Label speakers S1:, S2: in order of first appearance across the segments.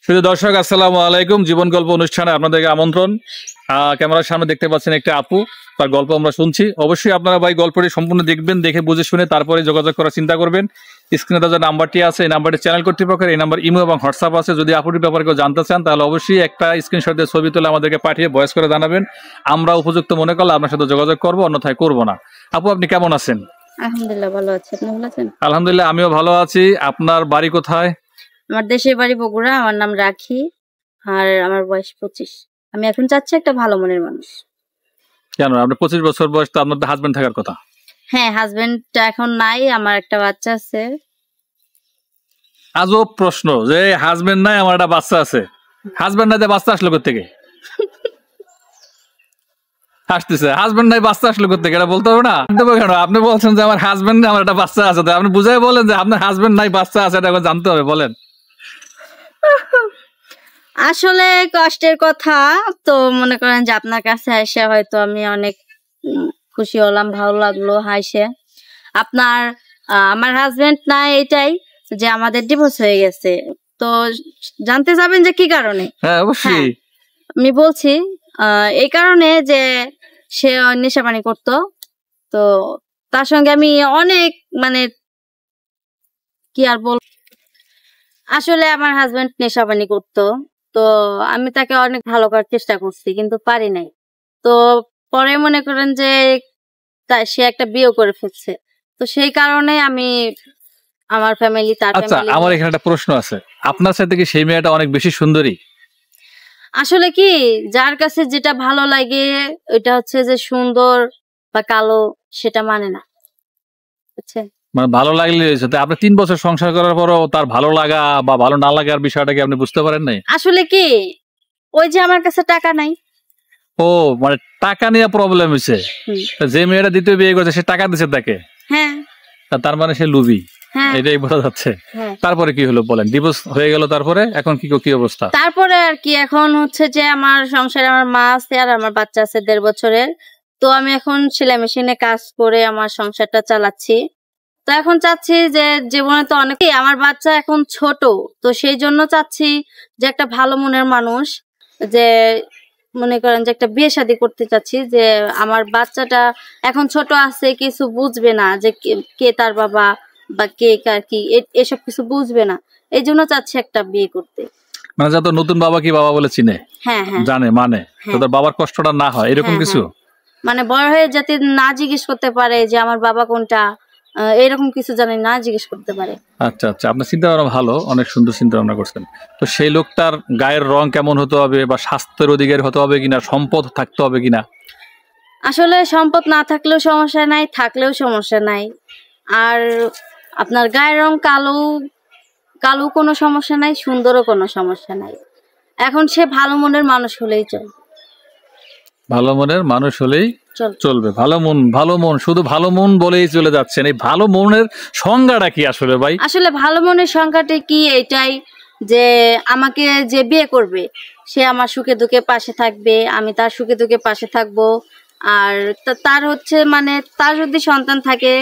S1: শুধু দর্শক আসসালামু আলাইকুম, জীবন গল্প অনুষ্ঠানে আপনাদেরকে আমন্ত্রণ। ক্যামেরার সামনে দেখতে পাচ্ছেন একটা আপু, তার গল্প আমরা শুনছি। অবশ্যই আপনারা ভাই গল্পটি সম্পূর্ণ দেখবেন, দেখে বুঝে শুনে তারপরে যোগাযোগ করার চিন্তা করবেন। স্ক্রিনে যে নাম্বারটি আছে, এই নাম্বারটি চ্যানেল কর্তৃপক্ষের, এই নাম্বার ইমো এবং হোয়াটসঅ্যাপ আছে। যদি আপুটির ব্যাপারে কেউ জানতে চান তাহলে অবশ্যই একটা স্ক্রিনশট দিয়ে ছবি তুলে আমাদেরকে পাঠিয়ে ভয়েস করে জানাবেন। আমরা উপযুক্ত মনে করলে আপনার সাথে যোগাযোগ করবো, অন্যথায় করবো না। আপু, আপনি কেমন আছেন?
S2: আলহামদুলিল্লাহ ভালো আছি। আপনি ভালো আছেন?
S1: আলহামদুলিল্লাহ, আমিও ভালো আছি। আপনার বাড়ি কোথায়?
S2: আমার দেশের বাড়ি বগুড়া। আমার নাম রাখি, আর আমার বয়স 25। আমি এখন চাচ্ছি একটা ভালো মনের মানুষ।
S1: কেন? আপনার 25 বছর বয়স, তো আপনার হাজবেন্ড থাকার কথা।
S2: হ্যাঁ, হাজবেন্ডটা এখন নাই, আমার একটা বাচ্চা আছে।
S1: আজব প্রশ্ন যে হাজবেন্ড নাই, আমার একটা বাচ্চা আছে। হাজবেন্ড নাই, বাচ্চা আসলো কোত্থেকে? আসতেছে হাজবেন্ড নাই, বাচ্চা আসলো কোত্থেকে, এটা বলতে হবে না? দেবো কেন? আপনি বলছেন যে আমার হাজবেন্ড নাই, আমার একটা বাচ্চা আছে, তো আপনি বুঝাই বলেন যে আপনার হাজবেন্ড নাই, বাচ্চা আছে, এটা এখন জানতে হবে, বলেন।
S2: আসলে কষ্টের কথা। তো মনে করেন যে আপনার কাছে এসে হয়তো আমি অনেক খুশি হলাম, ভালো লাগলো হাসে। আপনার আমার হাজবেন্ড নাই, এটাই যে আমাদের ডিভোর্স হয়ে গেছে। তো জানতে যাবেন যে কি কারণে?
S1: হ্যাঁ, অবশ্যই।
S2: আমি বলছি এই কারণে যে সে নেশাপানি করতো। তো তার সঙ্গে আমি অনেক কি আর বল, আসলে আমার হাজবেন্ড নেশাপানি করতো। তো আমি তাকে অনেক ভালো করার চেষ্টা করছি, কিন্তু পারি নাই। তো পরে মনে করেন যে সে একটা বিয়ে করে ফেলছে। তো সেই কারণে আমি আমার ফ্যামিলি, তার
S1: আচ্ছা,
S2: ফ্যামিলি।
S1: আমার এখানে একটা প্রশ্ন আছে। আপনার সাথে কি সেই মেয়েটা অনেক বেশি সুন্দরী?
S2: আসলে কি, যার কাছে যেটা ভালো লাগে ওইটা হচ্ছে যে সুন্দর বা কালো, সেটা মানে না, বুঝছেন?
S1: মানে ভালো লাগলে হয়েছে। তো আপনি 3 বছর সংসার করার পরও তার ভালো লাগা বা ভালো না লাগার বিষয়টা কি আপনি বুঝতে পারেন নাই?
S2: আসলে কি, ওই যে আমার কাছে টাকা নাই।
S1: ও, মানে টাকা নিয়ে প্রবলেম হয়েছে। যে মেয়েটা দ্বিতীয় বিয়ে করছে সে টাকা দিচ্ছে তাকে।
S2: হ্যাঁ,
S1: তার মানে সে লুবি,
S2: হ্যাঁ,
S1: এটাই বোঝা যাচ্ছে।
S2: হ্যাঁ।
S1: তারপরে কি হলো বলেন? ডিভোর্স হয়ে গেল, তারপরে এখন কি অবস্থা?
S2: তারপরে আর কি, এখন হচ্ছে যে আমার সংসারে আমার মা আছে আর আমার বাচ্চা আছে 1.5 বছরের। তো আমি এখন সেলাই মেশিনে কাজ করে আমার সংসারটা চালাচ্ছি। তো এখন চাচ্ছি যে জীবনে তো অনেক, আমার বাচ্চা এখন ছোট, তো সেই জন্য চাচ্ছি যে একটা ভালো মনের মানুষ, যে মনে করেন যে একটা বিয়ে শাদী করতে চাচ্ছি। যে আমার বাচ্চাটা এখন ছোট আছে, কিছু বুঝবে না যে কে তার বাবা বা কে কার কি, এসব কিছু বুঝবে না। এই জন্য চাচ্ছি একটা বিয়ে করতে।
S1: মানে যত নতুন বাবা কি বাবা বলে চিনে,
S2: হ্যাঁ, হ্যাঁ,
S1: জানে, মানে তো তার বাবার কষ্টটা না হয়, এরকম
S2: হ্যাঁ,
S1: কিছু।
S2: মানে বড় হয়ে যাতে না জিজ্ঞেস করতে পারে যে আমার বাবা কোনটা, এরকম কিছু জানি না জিজ্ঞেস করতে পারে।
S1: আচ্ছা আচ্ছা, আপনার চিন্তা ভাবনা ভালো, অনেক সুন্দর চিন্তা ভাবনা করছেন। তো সেই লোকটার গায়ের রং কেমন হতে হবে, বা স্বাস্থ্যের অধিকারী হতে হবে কিনা, সম্পদ থাকতে হবে কিনা?
S2: আসলে সম্পদ না থাকলেও সমস্যা নাই, থাকলেও সমস্যা নাই। আর আপনার গায়ের রং কালো, কালো কোনো সমস্যা নাই, সুন্দরও কোনো সমস্যা নাই। এখন সে ভালো মনের মানুষ হলেই চলবে।
S1: ভালো মনের মানুষ হলেই চলবে। ভালো মন, শুধু ভালো মন বলেই চলে যাচ্ছেন। এই ভালো মনের সংজ্ঞাটা কি আসলে ভাই?
S2: আসলে ভালো মনের সংখ্যাটা কি, এটাই যে আমাকে যে বিয়ে করবে সে আমার সুখে দুঃখে পাশে থাকবে, আমি তার সুখে দুঃখে পাশে থাকবো। আর তার হচ্ছে তার যদি সন্তান থাকে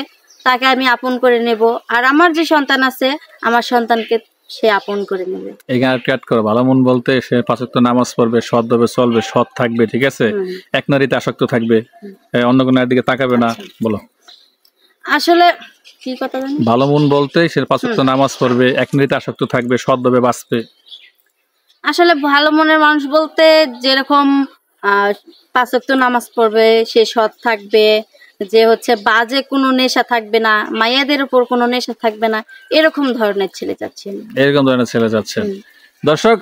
S2: তাকে আমি আপন করে নেব, আর আমার যে সন্তান আছে আমার সন্তানকে সে আপন করে নেবে।
S1: এখানে কাট করো। ভালো মন বলতে সে 5 ওয়াক্ত নামাজ পড়বে, সৎভাবে চলবে, সৎ থাকবে, ঠিক আছে, এক নারীতে আসক্ত থাকবে, অন্য কোনো নারীর দিকে তাকাবে না। বলো
S2: আসলে কি কথা জানি,
S1: ভালো মন বলতে সে 5 ওয়াক্ত নামাজ পড়বে, এক নারীতে আসক্ত থাকবে, সৎভাবে বাঁচবে।
S2: আসলে ভালো মনের মানুষ বলতে যেরকম 5 ওয়াক্ত নামাজ পড়বে, সে সৎ থাকবে, যে হচ্ছে বাজে কোনো নেশা থাকবে না, মায়েদের উপর কোনো নেশা থাকবে না, এরকম ধরনের ছেলে চাচ্ছেন।
S1: এরকম ধরনের ছেলে যাচ্ছে। দর্শক,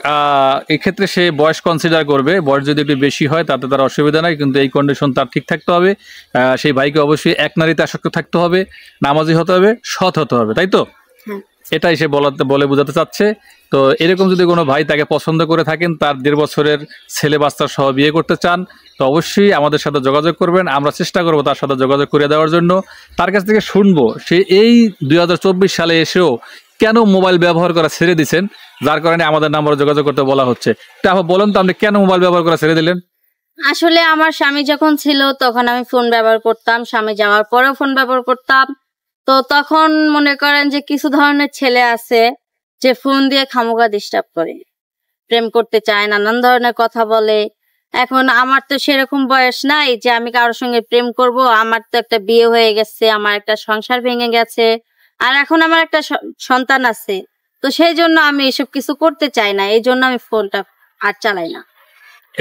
S1: এই ক্ষেত্রে সে বয়স কনসিডার করবে। বয়স যদি একটু বেশি হয় তাতে তার অসুবিধা নাই, কিন্তু এই কন্ডিশন তার ঠিক থাকতে হবে। সেই ভাইকে অবশ্যই এক নারীতে আসক্ত থাকতে হবে, নামাজি হতে হবে, সৎ হতে হবে, তাই তো? এটাই সে বলে বোঝাতে চাচ্ছে। তো এরকম যদি কোনো ভাই তাকে পছন্দ করে থাকেন, তার 1.5 বছরের ছেলে বাচ্চা সহ বিয়ে করতে চান, তো অবশ্যই আমাদের সাথে যোগাযোগ করবেন। আমরা চেষ্টা করবো তার সাথে যোগাযোগ করে দেওয়ার জন্য। তার কাছ থেকে শুনবো সে এই 2024 সালে এসেও কেন মোবাইল ব্যবহার করা ছেড়ে দিচ্ছেন, যার কারণে আমাদের নাম্বারে যোগাযোগ করতে বলা হচ্ছে। তাহলে বলেন তো, আপনি কেন মোবাইল ব্যবহার করা ছেড়ে দিলেন?
S2: আসলে আমার স্বামী যখন ছিল তখন আমি ফোন ব্যবহার করতাম, স্বামী যাওয়ার পরেও ফোন ব্যবহার করতাম। তো তখন মনে করেন যে কিছু ধরনের ছেলে আছে যে ফোন দিয়ে খামোখা ডিস্টার্ব করে। প্রেম করতে চায়, নানান ধরনের কথা বলে। এখন আমার তো সেরকম বয়স নাই যে আমি কারোর সঙ্গে প্রেম করব। আমার তো একটা বিয়ে হয়ে গেছে, আমার একটা সংসার ভেঙে গেছে, আর এখন আমার একটা সন্তান আছে। তো সেই জন্য আমি এসব কিছু করতে চাই না, এই জন্য আমি ফোনটা আর চালাই না।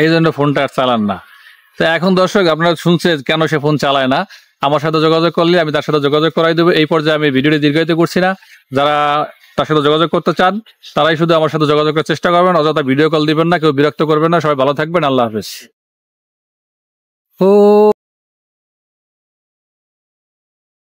S1: এই জন্য ফোনটা আর চালান না। তো এখন দর্শক আপনারা শুনছেন কেন সে ফোন চালায় না। আমার সাথে যোগাযোগ করলে আমি তার সাথে যোগাযোগ করাই দেবো। এই পর্যায়ে আমি ভিডিওটি দীর্ঘায়িত করছি না। যারা তার সাথে যোগাযোগ করতে চান তারাই শুধু আমার সাথে যোগাযোগ করার চেষ্টা করবেন, অযথা ভিডিও কল দিবেন না, কেউ বিরক্ত করবেন না। সবাই ভালো থাকবেন, আল্লাহ হাফেজ। ও